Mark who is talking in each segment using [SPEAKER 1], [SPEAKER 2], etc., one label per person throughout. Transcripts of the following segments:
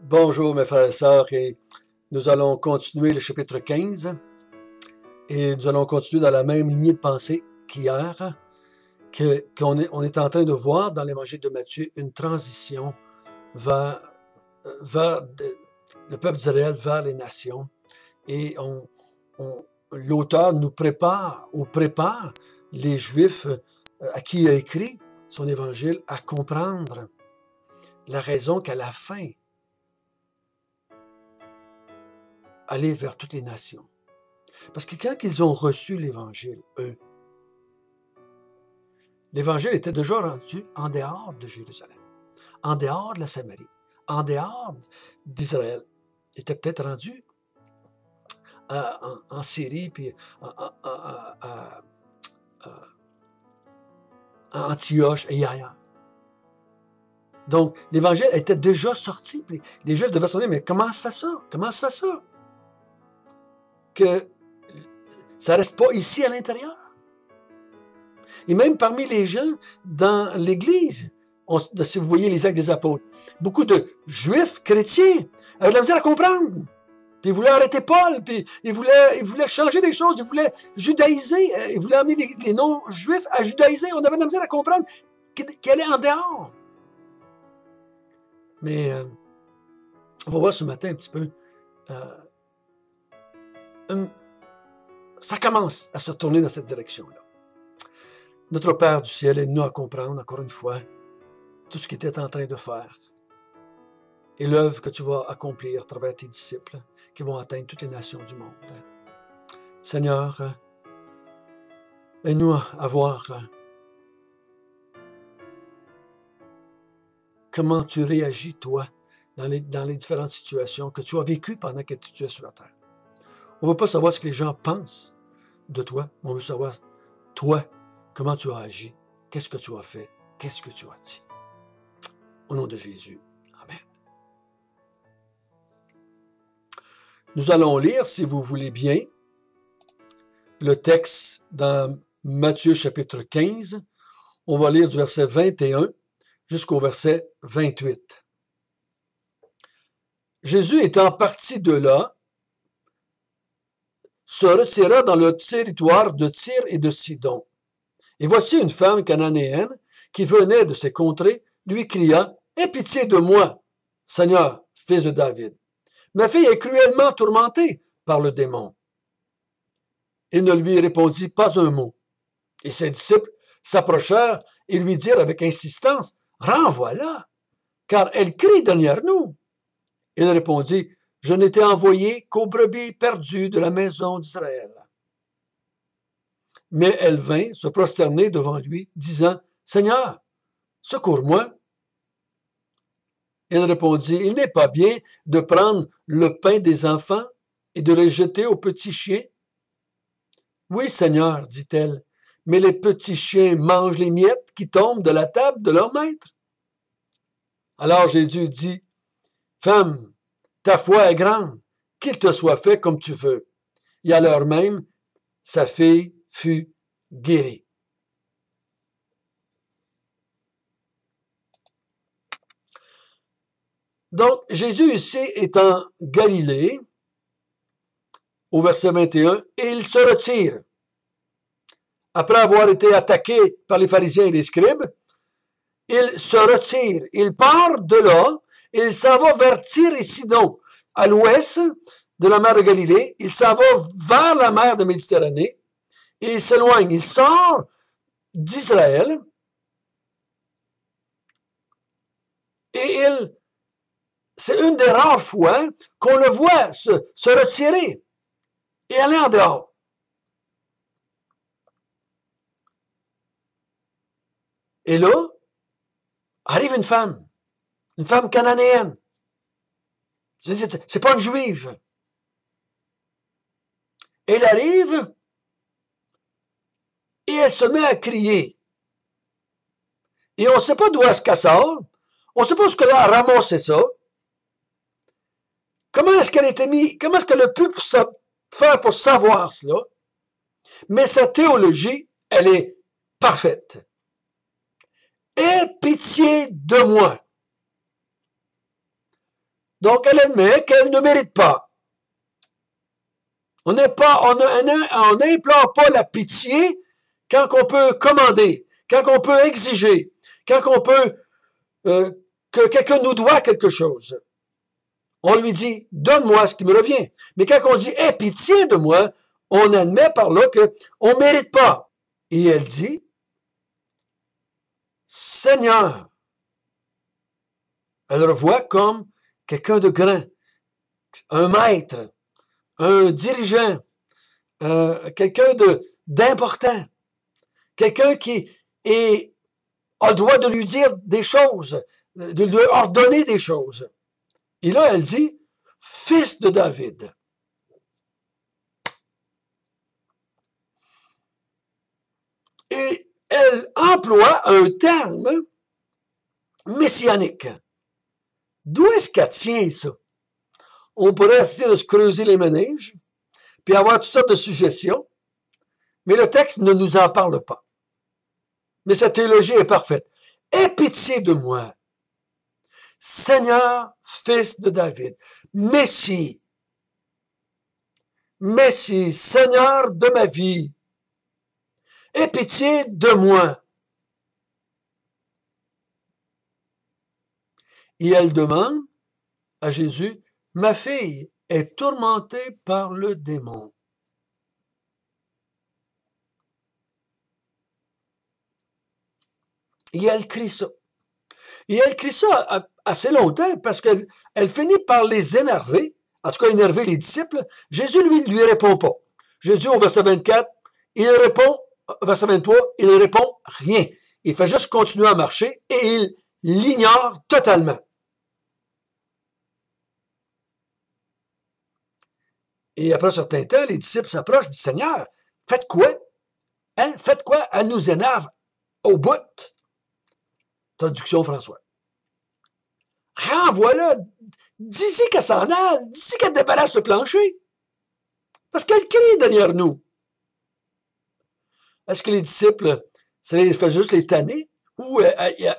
[SPEAKER 1] Bonjour mes frères et sœurs, et nous allons continuer le chapitre 15 et nous allons continuer dans la même lignée de pensée qu'hier, on est en train de voir dans l'évangile de Matthieu une transition vers, le peuple d'Israël vers les nations, et l'auteur nous prépare ou prépare les Juifs à qui il a écrit son évangile à comprendre la raison qu'à la fin, aller vers toutes les nations. Parce que quand ils ont reçu l'Évangile, eux, l'Évangile était déjà rendu en dehors de Jérusalem, en dehors de la Samarie, en dehors d'Israël. Il était peut-être rendu en Syrie, puis à Antioche et ailleurs. Donc, l'Évangile était déjà sorti. Puis les Juifs devaient se dire, mais comment se fait ça? Comment se fait ça? Que ça ne reste pas ici à l'intérieur. Et même parmi les gens dans l'Église, si vous voyez les Actes des Apôtres, beaucoup de Juifs chrétiens avaient de la misère à comprendre. Puis ils voulaient arrêter Paul, puis ils voulaient changer les choses, ils voulaient judaïser, ils voulaient amener les non-juifs à judaïser. On avait de la misère à comprendre qu'elle est en dehors. Mais on va voir ce matin un petit peu. Ça commence à se tourner dans cette direction-là. Notre Père du ciel aide-nous à comprendre, encore une fois, tout ce qu'il était en train de faire et l'œuvre que tu vas accomplir à travers tes disciples qui vont atteindre toutes les nations du monde. Seigneur, aide-nous à voir comment tu réagis, toi, dans les différentes situations que tu as vécues pendant que tu es sur la terre. On ne veut pas savoir ce que les gens pensent de toi, mais on veut savoir, toi, comment tu as agi, qu'est-ce que tu as fait, qu'est-ce que tu as dit. Au nom de Jésus. Amen. Nous allons lire, si vous voulez bien, le texte dans Matthieu chapitre 15. On va lire du verset 21 jusqu'au verset 28. Jésus étant parti de là, se retira dans le territoire de Tyr et de Sidon. Et voici une femme cananéenne qui venait de ces contrées, lui cria, « Aie pitié de moi, Seigneur, fils de David. Ma fille est cruellement tourmentée par le démon. » Il ne lui répondit pas un mot. Et ses disciples s'approchèrent et lui dirent avec insistance, « Renvoie-la, car elle crie derrière nous. » Il répondit, « Je n'étais envoyé qu'aux brebis perdues de la maison d'Israël. » Mais elle vint se prosterner devant lui, disant, « Seigneur, secours-moi. » Il répondit, « Il n'est pas bien de prendre le pain des enfants et de le jeter aux petits chiens. » « Oui, Seigneur, dit-elle, mais les petits chiens mangent les miettes qui tombent de la table de leur maître. » Alors Jésus dit, « Femme, ta foi est grande, qu'il te soit fait comme tu veux. » Et à l'heure même, sa fille fut guérie. Donc, Jésus ici est en Galilée, au verset 21, et il se retire. Après avoir été attaqué par les pharisiens et les scribes, il se retire. Il part de là et il s'en va vers Tyr et Sidon, à l'ouest de la mer de Galilée. Il s'en va vers la mer de Méditerranée et il s'éloigne. Il sort d'Israël et c'est une des rares fois qu'on le voit se retirer et aller en dehors. Et là, arrive une femme cananéenne. C'est pas une juive. Elle arrive et elle se met à crier. Et on ne sait pas d'où est-ce qu'elle sort. On ne sait pas ce qu'elle a ramassé ça. Comment est-ce qu'elle a été mise, comment est-ce qu'elle a pu faire pour savoir cela? Mais sa théologie, elle est parfaite. Aie pitié de moi. Donc, elle admet qu'elle ne mérite pas. On n'implore pas la pitié quand on peut commander, quand on peut exiger, quand on peut que quelqu'un nous doit quelque chose. On lui dit, donne-moi ce qui me revient. Mais quand on dit, aie pitié de moi, on admet par là qu'on ne mérite pas. Et elle dit, Seigneur. Elle le voit comme quelqu'un de grand, un maître, un dirigeant, quelqu'un d'important, quelqu'un qui a le droit de lui dire des choses, de lui ordonner des choses. Et là, elle dit, fils de David. Et elle emploie un terme messianique. D'où est-ce qu'elle tient ça? On pourrait essayer de se creuser les méninges, puis avoir toutes sortes de suggestions, mais le texte ne nous en parle pas. Mais sa théologie est parfaite. Aie pitié de moi, Seigneur, fils de David, Messie, Seigneur de ma vie, aie pitié de moi. Et elle demande à Jésus, ma fille est tourmentée par le démon. Et elle crie ça. Et elle crie ça assez longtemps parce qu'elle finit par les énerver, en tout cas énerver les disciples. Jésus, lui répond pas. Jésus, au verset 24, il répond, verset 23, il répond rien. Il fait juste continuer à marcher et il l'ignore totalement. Et après un certain temps, les disciples s'approchent et disent, Seigneur, faites quoi? Hein? Faites quoi? Elle nous énerve au bout. Traduction François. Renvoie-la. Dis-y qu'elle s'en aille. Dis-y qu'elle débarrasse le plancher. Parce qu'elle crie derrière nous. Est-ce que les disciples, ça les fait juste les tanner? Ou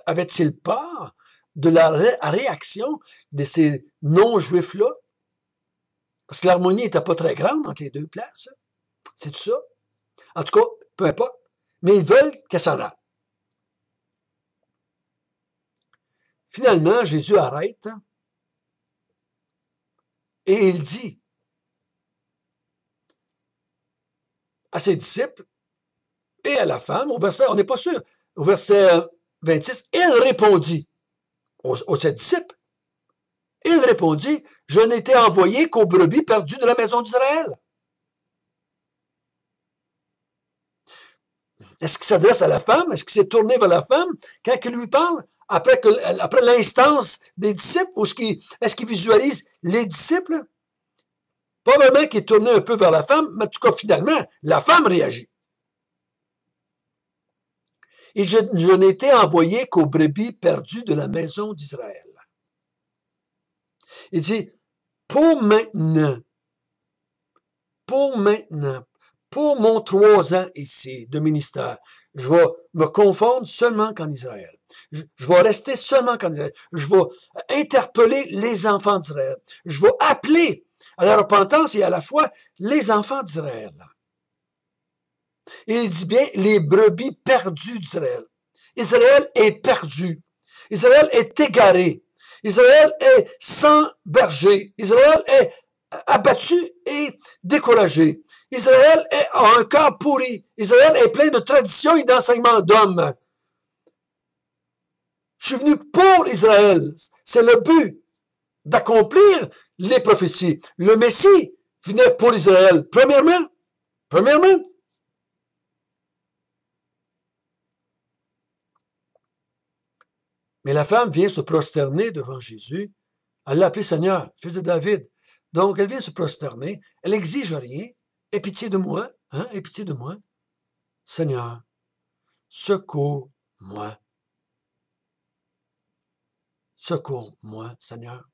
[SPEAKER 1] avaient-ils peur de la réaction de ces non-juifs-là? Parce que l'harmonie n'était pas très grande entre les deux places. C'est tout ça. En tout cas, peu importe. Mais ils veulent qu'elle s'en aille. Finalement, Jésus arrête et il dit à ses disciples et à la femme, au verset, on n'est pas sûr, au verset 26, il répondit aux sept disciples. Il répondit, je n'étais envoyé qu'aux brebis perdues de la maison d'Israël. Est-ce qu'il s'adresse à la femme? Est-ce qu'il s'est tourné vers la femme quand il lui parle? Après l'instance des disciples, ou est-ce qu'il visualise les disciples? Probablement qu'il est tourné un peu vers la femme, mais en tout cas, finalement, la femme réagit. Et je n'étais envoyé qu'aux brebis perdues de la maison d'Israël. Il dit, pour maintenant, pour mon 3 ans ici de ministère, je vais me confondre seulement qu'en Israël. Je vais rester seulement qu'en Israël. Je vais interpeller les enfants d'Israël. Je vais appeler à la repentance et à la foi les enfants d'Israël. Il dit bien les brebis perdues d'Israël. Israël est perdu. Israël est égaré. Israël est sans berger. Israël est abattu et découragé. Israël a un cœur pourri. Israël est plein de traditions et d'enseignements d'hommes. Je suis venu pour Israël. C'est le but d'accomplir les prophéties. Le Messie venait pour Israël. Premièrement. Mais la femme vient se prosterner devant Jésus. Elle l'a appelé Seigneur, fils de David. Donc, elle vient se prosterner. Elle n'exige rien. Aie pitié de moi. Hein? Aie pitié de moi. Seigneur, secours-moi. Secours-moi, Seigneur.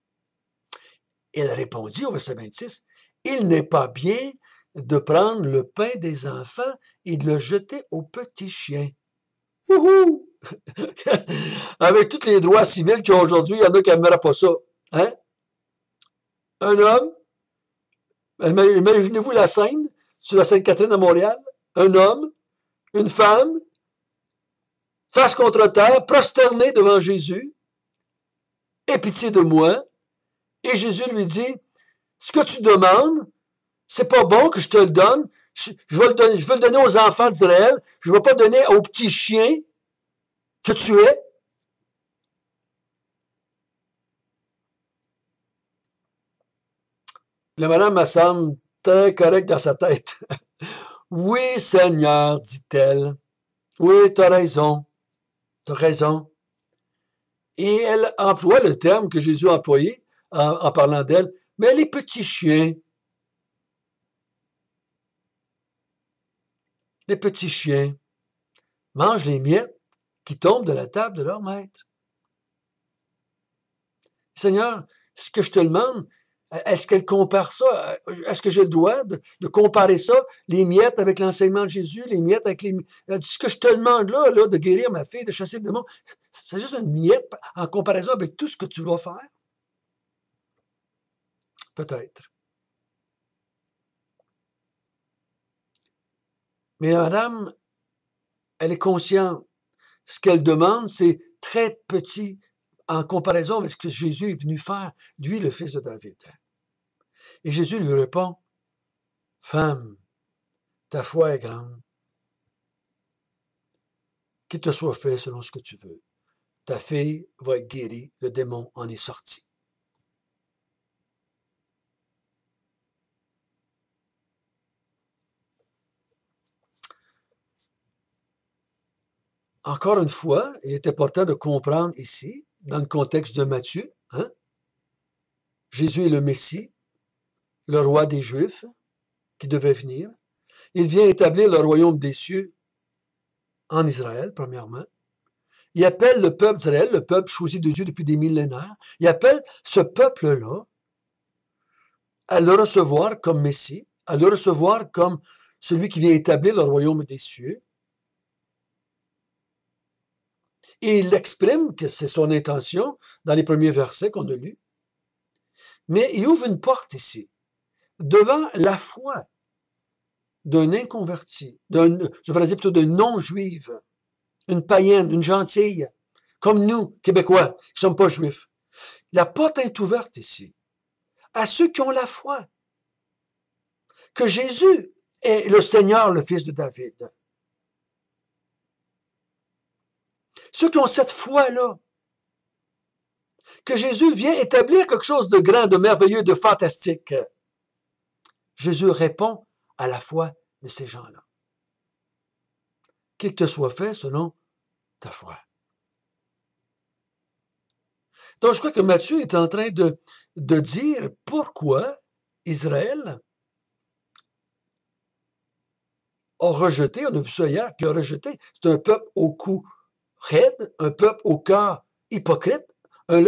[SPEAKER 1] Elle répondit au verset 26, il n'est pas bien de prendre le pain des enfants et de le jeter aux petits chiens. Wouhou! Avec tous les droits civils qu'il y a aujourd'hui, il y en a qui n'aimeraient pas ça. Hein? un homme, imaginez-vous la scène, sur la Sainte-Catherine à Montréal, un homme, une femme, face contre terre, prosternés devant Jésus, aie pitié de moi. Et Jésus lui dit, ce que tu demandes, c'est pas bon que je te le donne. Je vais le donner aux enfants d'Israël. Je ne vais pas le donner aux petits chiens que tu es. La madame me semble très correcte dans sa tête. Oui, Seigneur, dit-elle. Oui, tu as raison. Tu as raison. Et elle emploie le terme que Jésus a employé en parlant d'elle. Mais les petits chiens, mangent les miettes qui tombent de la table de leur maître. Seigneur, ce que je te demande, est-ce qu'elle compare ça? Est-ce que j'ai le droit de comparer ça, les miettes avec l'enseignement de Jésus, les miettes avec les... Ce que je te demande là, de guérir ma fille, de chasser le démon, c'est juste une miette en comparaison avec tout ce que tu vas faire? Peut-être. Mais madame, elle est consciente. Ce qu'elle demande, c'est très petit en comparaison avec ce que Jésus est venu faire, lui, le fils de David. Et Jésus lui répond, « Femme, ta foi est grande. Qu'il te soit fait selon ce que tu veux. Ta fille va être guérie, le démon en est sorti. » Encore une fois, il est important de comprendre ici, dans le contexte de Matthieu, Jésus est le Messie, le roi des Juifs, qui devait venir. Il vient établir le royaume des cieux en Israël, premièrement. Il appelle le peuple d'Israël, le peuple choisi de Dieu depuis des millénaires, il appelle ce peuple-là à le recevoir comme Messie, à le recevoir comme celui qui vient établir le royaume des cieux. Et il exprime que c'est son intention dans les premiers versets qu'on a lus. Mais il ouvre une porte ici, devant la foi d'un inconverti, je vais dire plutôt d'un non-juive, une païenne, une gentille, comme nous, Québécois, qui ne sommes pas juifs. La porte est ouverte ici à ceux qui ont la foi, que Jésus est le Seigneur, le Fils de David. Ceux qui ont cette foi-là, que Jésus vient établir quelque chose de grand, de merveilleux, de fantastique. Jésus répond à la foi de ces gens-là. Qu'il te soit fait selon ta foi. Donc, je crois que Matthieu est en train de dire pourquoi Israël a rejeté, on a vu ça hier, qui a rejeté. C'est un peuple au cou raide, un peuple au cœur hypocrite, un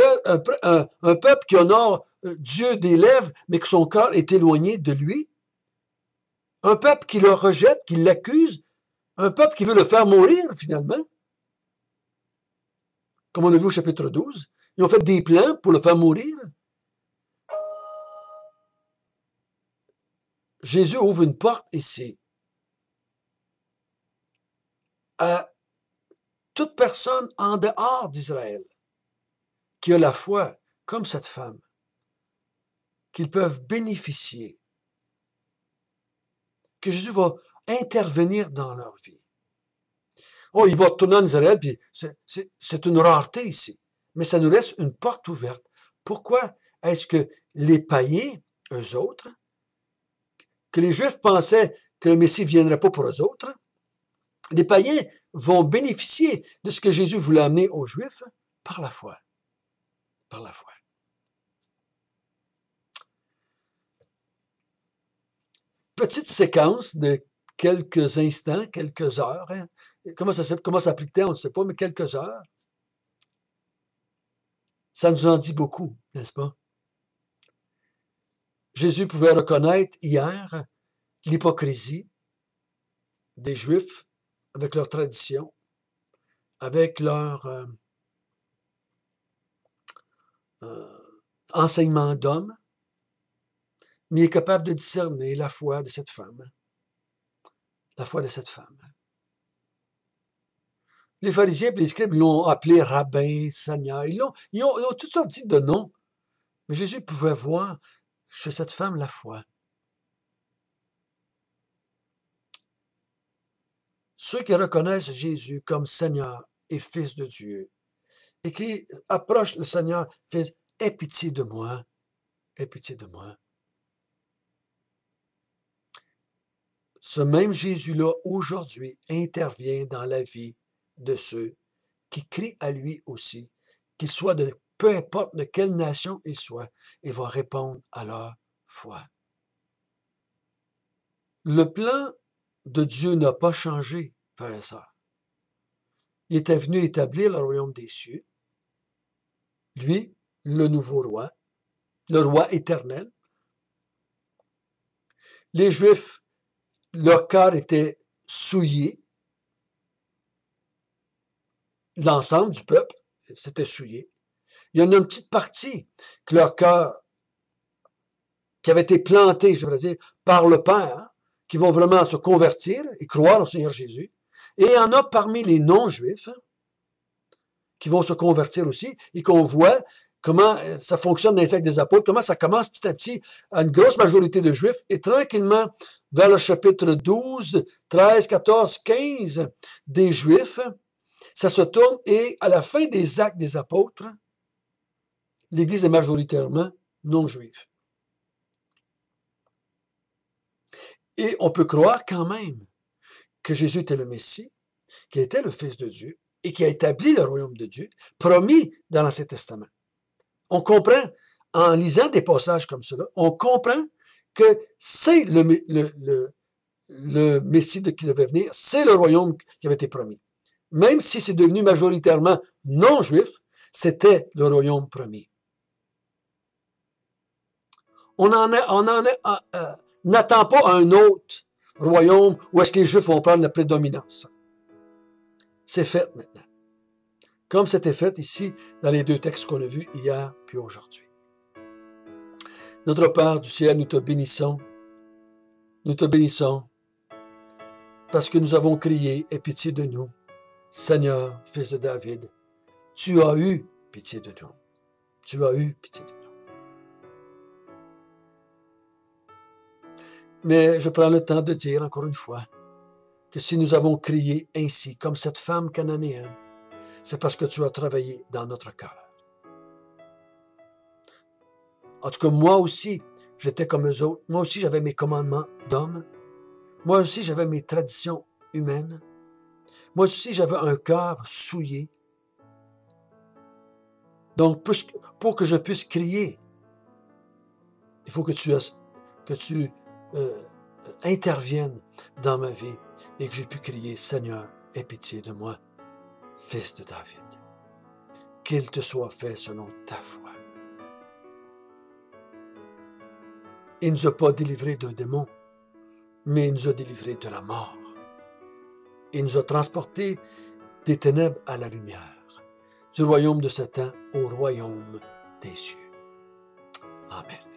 [SPEAKER 1] peuple qui honore Dieu des lèvres, mais que son cœur est éloigné de lui. Un peuple qui le rejette, qui l'accuse, un peuple qui veut le faire mourir, finalement. Comme on a vu au chapitre 12. Ils ont fait des plans pour le faire mourir. Jésus ouvre une porte ici à toute personne en dehors d'Israël qui a la foi, comme cette femme, qu'ils peuvent bénéficier, que Jésus va intervenir dans leur vie. Oh, il va retourner en Israël, puis c'est une rareté ici. Mais ça nous laisse une porte ouverte. Pourquoi est-ce que les païens, eux autres, que les Juifs pensaient que le Messie ne viendrait pas pour eux autres, les païens vont bénéficier de ce que Jésus voulait amener aux Juifs par la foi. Par la foi. Petite séquence de quelques instants, quelques heures. Comment ça s'appliquait, on ne sait pas, mais quelques heures. Ça nous en dit beaucoup, n'est-ce pas? Jésus pouvait reconnaître hier l'hypocrisie des Juifs avec leur tradition, avec leur enseignement d'homme. Mais il est capable de discerner la foi de cette femme. La foi de cette femme. Les pharisiens et les scribes l'ont appelé rabbin, Seigneur. Ils ont toutes sortes de noms. Mais Jésus pouvait voir chez cette femme la foi. Ceux qui reconnaissent Jésus comme Seigneur et Fils de Dieu et qui approchent le Seigneur, fait « Aie pitié de moi, aie pitié de moi ». Ce même Jésus-là, aujourd'hui, intervient dans la vie de ceux qui crient à lui aussi, qu'ils soient de peu importe de quelle nation ils soient, et va répondre à leur foi. Le plan de Dieu n'a pas changé, frères et sœurs. Il était venu établir le royaume des cieux. Lui, le nouveau roi, le roi éternel. Les Juifs, leur cœur était souillé. L'ensemble du peuple s'était souillé. Il y en a une petite partie que leur cœur, qui avait été planté, je veux dire, par le Père, qui vont vraiment se convertir et croire au Seigneur Jésus. Et il y en a parmi les non-juifs qui vont se convertir aussi et qu'on voit comment ça fonctionne dans les actes des apôtres, comment ça commence petit à petit à une grosse majorité de juifs et tranquillement vers le chapitre 12, 13, 14, 15 des juifs, ça se tourne et à la fin des actes des apôtres, l'Église est majoritairement non-juive. Et on peut croire quand même que Jésus était le Messie, qu'il était le Fils de Dieu et qui a établi le royaume de Dieu, promis dans l'Ancien Testament. On comprend, en lisant des passages comme cela, on comprend que c'est le Messie qui devait venir, c'est le royaume qui avait été promis. Même si c'est devenu majoritairement non-juif, c'était le royaume promis. On n'attend pas un autre royaume où est-ce que les Juifs vont prendre la prédominance. C'est fait maintenant. Comme c'était fait ici dans les deux textes qu'on a vus hier puis aujourd'hui. Notre Père du ciel, nous te bénissons. Nous te bénissons parce que nous avons crié, aie pitié de nous. Seigneur, Fils de David, tu as eu pitié de nous. Tu as eu pitié de nous. Mais je prends le temps de dire encore une fois que si nous avons crié ainsi, comme cette femme cananéenne, c'est parce que tu as travaillé dans notre cœur. En tout cas, moi aussi, j'étais comme eux autres. Moi aussi, j'avais mes commandements d'homme. Moi aussi, j'avais mes traditions humaines. Moi aussi, j'avais un cœur souillé. Donc, pour que je puisse crier, il faut que tu interviennes dans ma vie et que j'ai pu crier, Seigneur, aie pitié de moi, Fils de David. Qu'il te soit fait selon ta foi. Il ne nous a pas délivrés d'un démon, mais il nous a délivrés de la mort. Il nous a transportés des ténèbres à la lumière, du royaume de Satan au royaume des cieux. Amen.